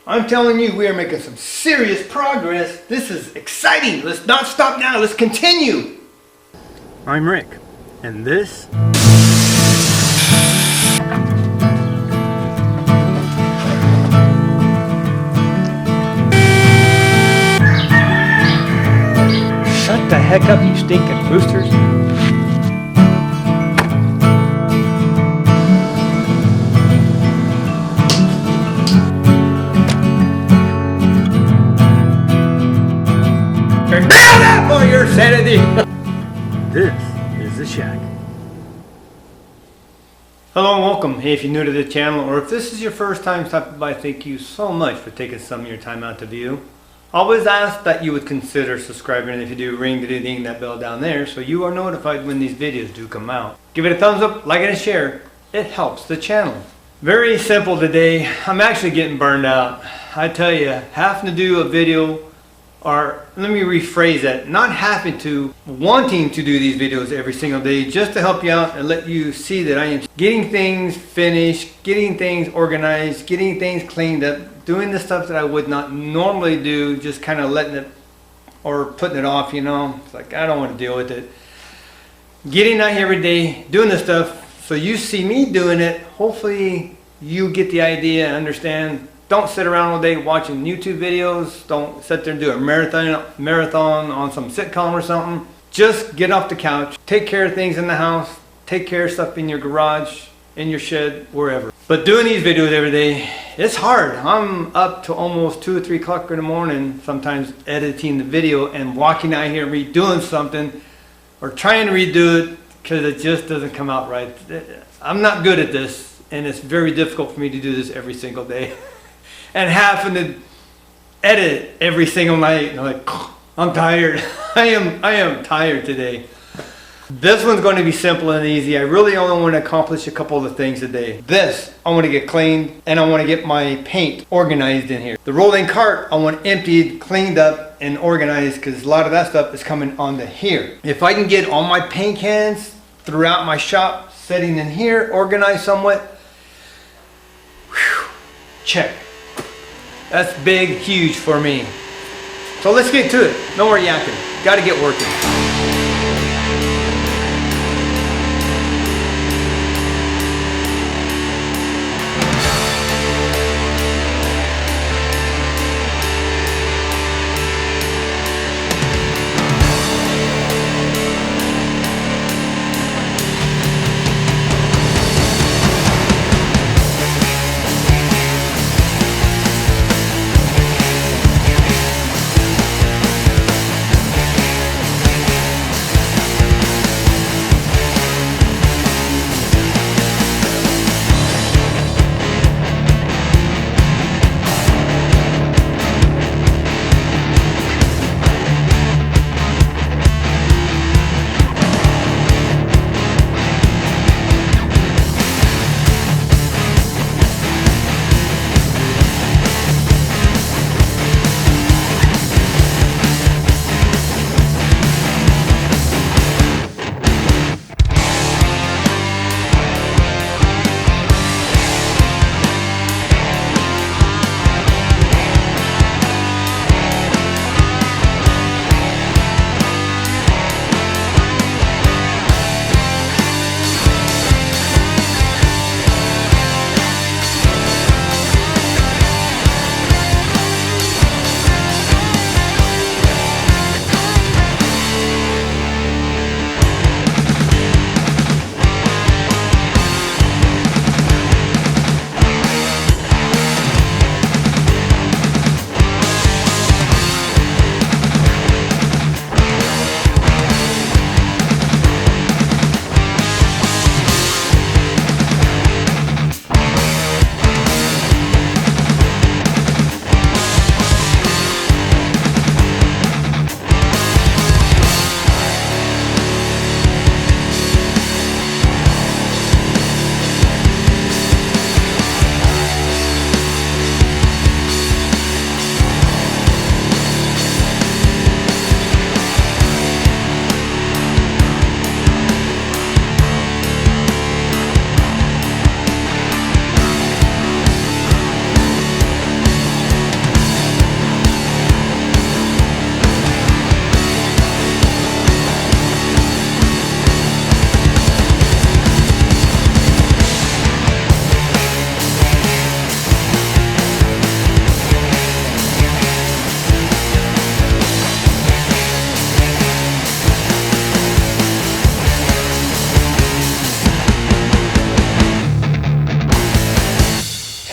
I'm telling you, we are making some serious progress. This is exciting. Let's not stop now. Let's continue. I'm Rick, and this shut the heck up, you stinking roosters. Now that for your sanity. This is the shack. Hello and welcome. Hey, if you're new to the channel or if this is your first time stopping by, thank you so much for taking some of your time out to view. Always ask that you would consider subscribing, and if you do, ring that bell down there so you are notified when these videos do come out. Give it a thumbs up, like it, and share. It helps the channel. Very simple today. I'm actually getting burned out. I tell you, having to do a video, or let me rephrase that, not having to, wanting to do these videos every single day just to help you out and let you see that I am getting things finished, getting things organized, getting things cleaned up, doing the stuff that I would not normally do, just kind of letting it or putting it off, you know. It's like, I don't want to deal with it. Getting out here every day, doing this stuff, so you see me doing it, hopefully you get the idea and understand. Don't sit around all day watching YouTube videos. Don't sit there and do a marathon on some sitcom or something. Just get off the couch, take care of things in the house, take care of stuff in your garage, in your shed, wherever. But doing these videos every day, it's hard. I'm up to almost 2 or 3 o'clock in the morning, sometimes editing the video and walking out here and redoing something or trying to redo it because it just doesn't come out right. I'm not good at this, and it's very difficult for me to do this every single day. And having to edit every single night, and I'm like, I'm tired. I am tired today. This one's going to be simple and easy. I really only want to accomplish a couple of things today. This, I want to get cleaned, and I want to get my paint organized in here. The rolling cart, I want emptied, cleaned up, and organized, because a lot of that stuff is coming onto here. If I can get all my paint cans throughout my shop, sitting in here, organized somewhat, whew, check. That's big, huge for me. So let's get to it. No more yakking. Got to get working.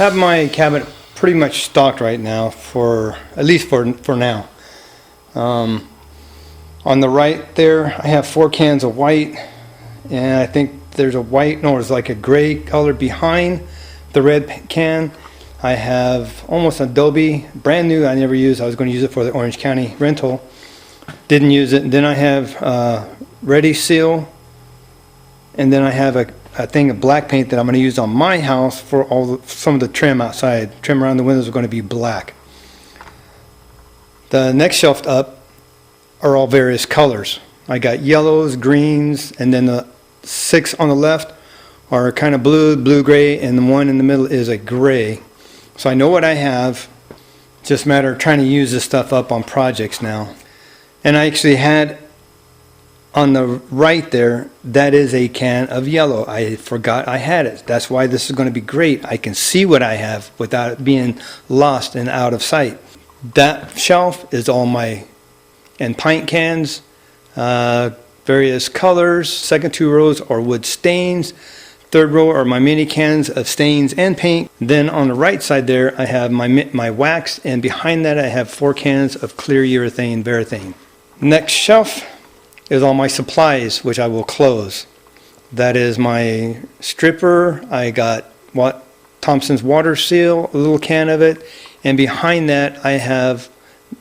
have my cabinet pretty much stocked right now, for at least for now. On the right there, I have 4 cans of white, and I think there's a white, no, it's like a gray color behind the red can. I have almost Adobe, brand new, I never used. I was going to use it for the Orange County rental. Didn't use it. And then I have Ready Seal, and then I have a thing of black paint that I'm going to use on my house for some of the trim outside. Trim around the windows are going to be black. The next shelf up are all various colors. I got yellows, greens, and then the 6 on the left are kind of blue, gray, and the one in the middle is a gray. So I know what I have. Just a matter of trying to use this stuff up on projects now. And I actually had on the right there, that is a can of yellow. I forgot I had it. That's why this is going to be great. I can see what I have without it being lost and out of sight. That shelf is all my pint cans, various colors. Second 2 rows are wood stains. Third row are my mini cans of stains and paint. Then on the right side there, I have my wax, and behind that I have 4 cans of clear urethane Varathane. Next shelf is all my supplies, which I will close. That is my stripper. I got Thompson's water seal, a little can of it, and behind that I have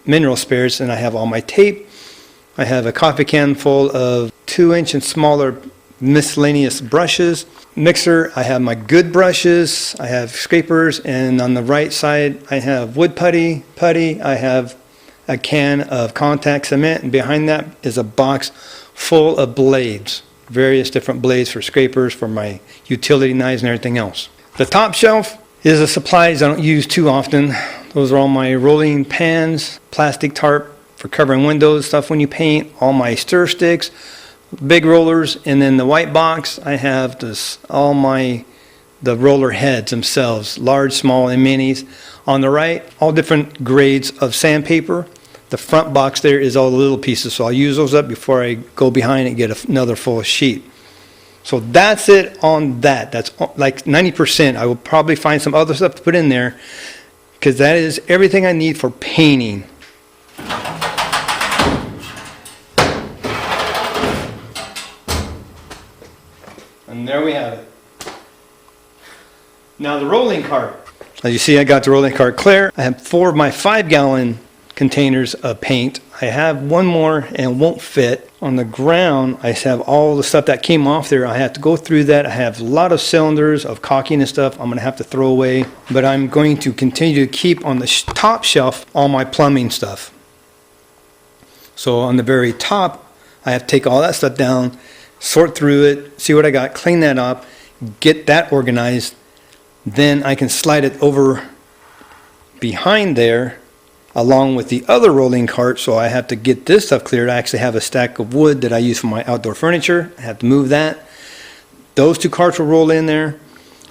mineral spirits, and I have all my tape. I have a coffee can full of 2-inch and smaller miscellaneous brushes. Mixer, I have my good brushes, I have scrapers, and on the right side I have wood putty. I have a can of contact cement, and behind that is a box full of blades, various different blades for scrapers, for my utility knives and everything else. The top shelf is the supplies I don't use too often. Those are all my rolling pans, plastic tarp for covering windows, stuff when you paint, all my stir sticks, big rollers, and then the white box I have the roller heads themselves, large, small, and minis. On the right, all different grades of sandpaper. The front box there is all the little pieces, so I'll use those up before I go behind and get another full sheet. So that's it on that. That's like 90%. I will probably find some other stuff to put in there, because that is everything I need for painting. And there we have it. Now the rolling cart. As you see, I got the rolling cart clear. I have 4 of my 5-gallon containers of paint. I have 1 more and won't fit. On the ground, I have all the stuff that came off there. I have to go through that. I have a lot of cylinders of caulking and stuff I'm going to have to throw away. But I'm going to continue to keep on the top shelf all my plumbing stuff. So on the very top, I have to take all that stuff down, sort through it, see what I got, clean that up, get that organized. Then I can slide it over behind there along with the other rolling cart. So I have to get this stuff cleared. I actually have a stack of wood that I use for my outdoor furniture. I have to move that. Those 2 carts will roll in there,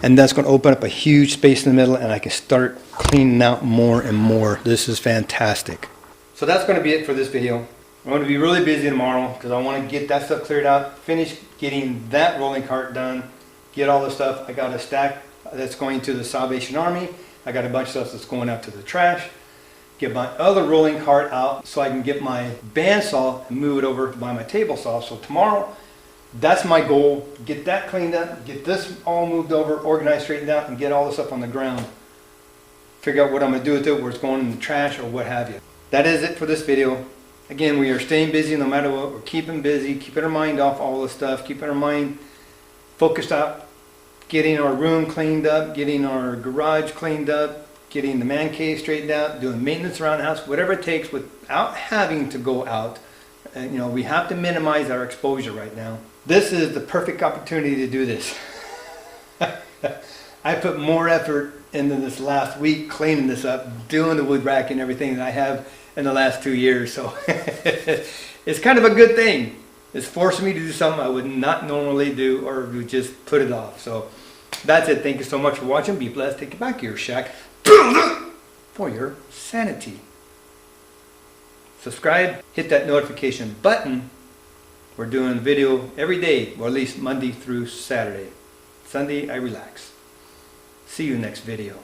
and that's going to open up a huge space in the middle, and I can start cleaning out more and more. This is fantastic. So that's going to be it for this video. I'm going to be really busy tomorrow because I want to get that stuff cleared out, finish getting that rolling cart done, get all the stuff. I got a stack that's going to the Salvation Army. I got a bunch of stuff that's going out to the trash. Get my other rolling cart out so I can get my bandsaw and move it over by my table saw. So tomorrow, that's my goal. Get that cleaned up, get this all moved over, organized, straightened out, and get all this up on the ground. Figure out what I'm going to do with it, where it's going in the trash or what have you. That is it for this video. Again, we are staying busy no matter what. We're keeping busy, keeping our mind off all this stuff, keeping our mind focused out, getting our room cleaned up, getting our garage cleaned up, getting the man cave straightened out, doing maintenance around the house, whatever it takes without having to go out. And, you know, we have to minimize our exposure right now. This is the perfect opportunity to do this. I put more effort into this last week cleaning this up, doing the wood rack and everything that I have in the last 2 years. So it's kind of a good thing. It's forcing me to do something I would not normally do, or would just put it off. So that's it. Thank you so much for watching. Be blessed. Take it back to your shack for your sanity. Subscribe, hit that notification button. We're doing video every day, or at least Monday through Saturday. Sunday, I relax. See you next video.